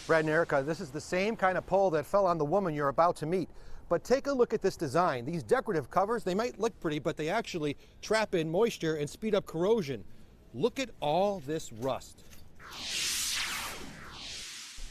Brad and Erica, this is the same kind of pole that fell on the woman you're about to meet. But take a look at this design. These decorative covers, they might look pretty, but they actually trap in moisture and speed up corrosion. Look at all this rust.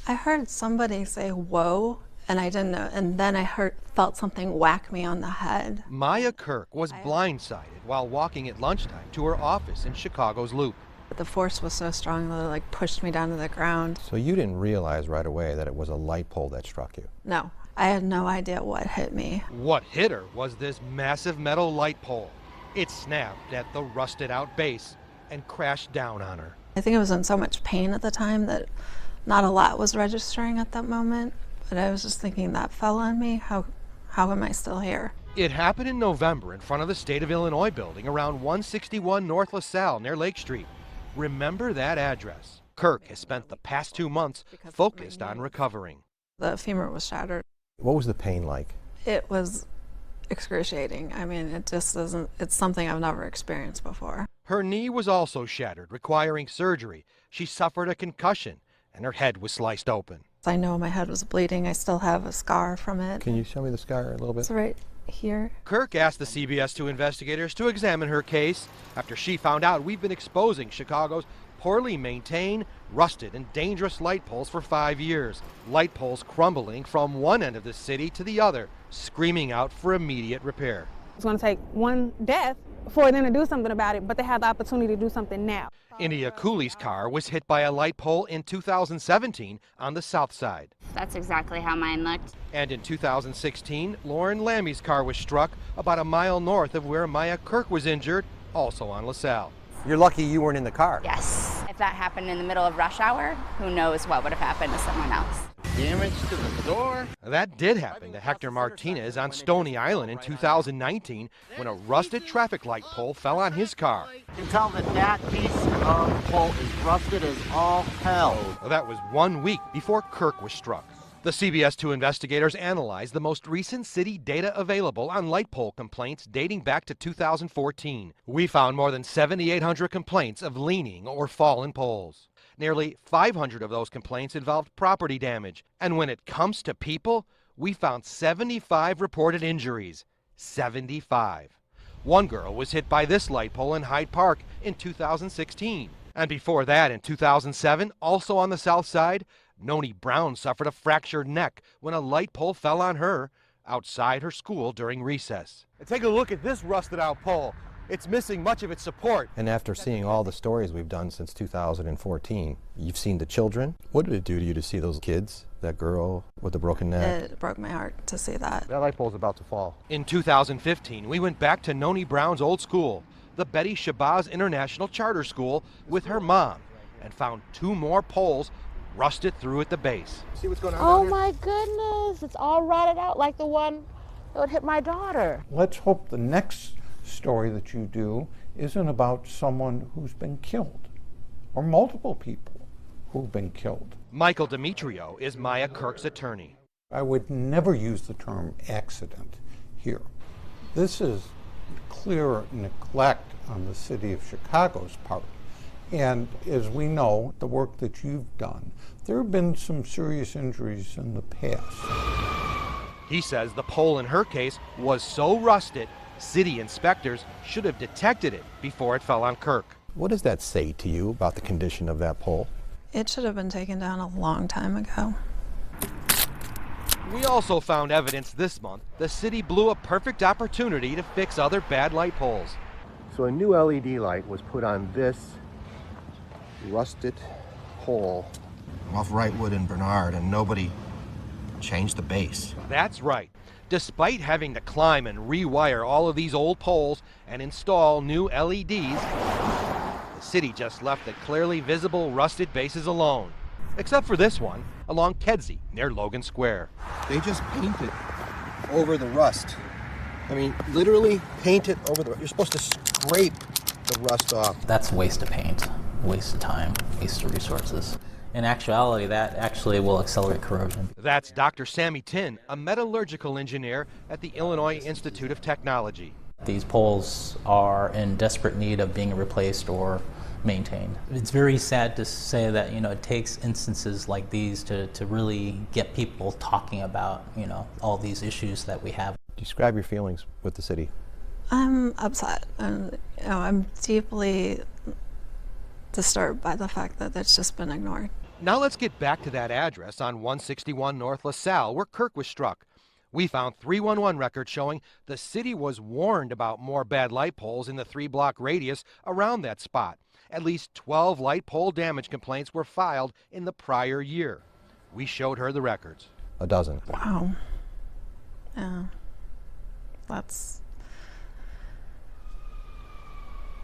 I heard somebody say, "Whoa," and I didn't know, and then I felt something whack me on the head. Maya Kirk was blindsided while walking at lunchtime to her office in Chicago's Loop. The force was so strong that it like pushed me down to the ground. So you didn't realize right away that it was a light pole that struck you? No, I had no idea what hit me. What hit her was this massive metal light pole. It snapped at the rusted out base and crashed down on her. I think I was in so much pain at the time that not a lot was registering at that moment, but I was just thinking, that fell on me. How am I still here? It happened in November in front of the State of Illinois building around 161 North LaSalle near Lake Street. Remember that address. Kirk has spent the past 2 months focused on recovering. The femur was shattered. What was the pain like? It was excruciating. I mean, it just isn't, it's something I've never experienced before. Her knee was also shattered, requiring surgery. She suffered a concussion and her head was sliced open. I know my head was bleeding. I still have a scar from it. Can you show me the scar a little bit? It's right here. Kirk asked the CBS 2 investigators to examine her case after she found out we've been exposing Chicago's poorly maintained, rusted, and dangerous light poles for 5 years. Light poles crumbling from one end of the city to the other, screaming out for immediate repair. It's going to take one death for them to do something about it, but they have the opportunity to do something now. India Cooley's car was hit by a light pole in 2017 on the south side. That's exactly how mine looked. And in 2016, Lauren Lammy's car was struck about a mile north of where Maya Kirk was injured, also on LaSalle. You're lucky you weren't in the car. Yes. If that happened in the middle of rush hour, who knows what would have happened to someone else. Damage to the door. That did happen to Hector Martinez on Stony Island in 2019 when a rusted traffic light pole fell on his car. You can tell that that piece of pole is rusted as all hell. That was 1 week before Kirk was struck. The CBS 2 investigators analyzed the most recent city data available on light pole complaints dating back to 2014. We found more than 7,800 complaints of leaning or fallen poles. Nearly 500 of those complaints involved property damage. And when it comes to people, we found 75 reported injuries. 75. One girl was hit by this light pole in Hyde Park in 2016. And before that, in 2007, also on the south side, Noni Brown suffered a fractured neck when a light pole fell on her outside her school during recess. Take a look at this rusted out pole. It's missing much of its support. And after seeing all the stories we've done since 2014, you've seen the children. What did it do to you to see those kids, that girl with the broken neck? It broke my heart to see that. That light pole's about to fall. In 2015, we went back to Noni Brown's old school, the Betty Shabazz International Charter School, with her mom, and found 2 more poles rusted through at the base. See what's going on? Oh my goodness, it's all rotted out like the one that would hit my daughter. Let's hope the next story that you do isn't about someone who's been killed, or multiple people who've been killed. Michael Demetrio is Maya Kirk's attorney. I would never use the term accident here. This is clear neglect on the city of Chicago's part. And as we know, the work that you've done, there have been some serious injuries in the past. He says the pole in her case was so rusted, city inspectors should have detected it before it fell on Kirk. What does that say to you about the condition of that pole? It should have been taken down a long time ago. We also found evidence this month the city blew a perfect opportunity to fix other bad light poles. So a new LED light was put on this rusted pole off Wrightwood and Bernard, and nobody changed the base. That's right. Despite having to climb and rewire all of these old poles and install new LEDs, the city just left the clearly visible rusted bases alone. Except for this one along Kedzie near Logan Square. They just painted over the rust. I mean, literally painted over the rust. You're supposed to scrape the rust off. That's a waste of paint, waste of time, waste of resources. In actuality, that actually will accelerate corrosion. That's Dr. Sammy Tin, a metallurgical engineer at the Illinois Institute of Technology. These poles are in desperate need of being replaced or maintained. It's very sad to say that, you know, it takes instances like these to really get people talking about, you know, all these issues that we have. Describe your feelings with the city. I'm upset, and you know, I'm deeply disturbed by the fact that it's just been ignored. Now let's get back to that address on 161 North LaSalle where Kirk was struck. We found 311 records showing the city was warned about more bad light poles in the 3-block radius around that spot. At least 12 light pole damage complaints were filed in the prior year. We showed her the records. A dozen. Wow. Yeah. That's...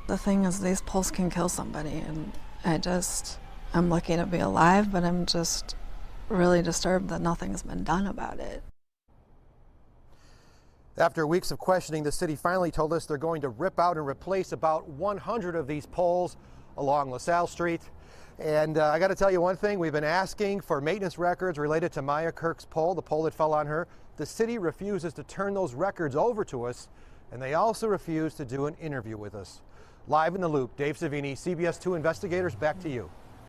The thing is, these poles can kill somebody, and I'm lucky to be alive, but I'm just really disturbed that nothing's been done about it. After weeks of questioning, the city finally told us they're going to rip out and replace about 100 of these poles along LaSalle Street. And I got to tell you one thing, we've been asking for maintenance records related to Maya Kirk's pole, the pole that fell on her. The city refuses to turn those records over to us, and they also refuse to do an interview with us. Live in the loop, Dave Savini, CBS 2 Investigators, back to you.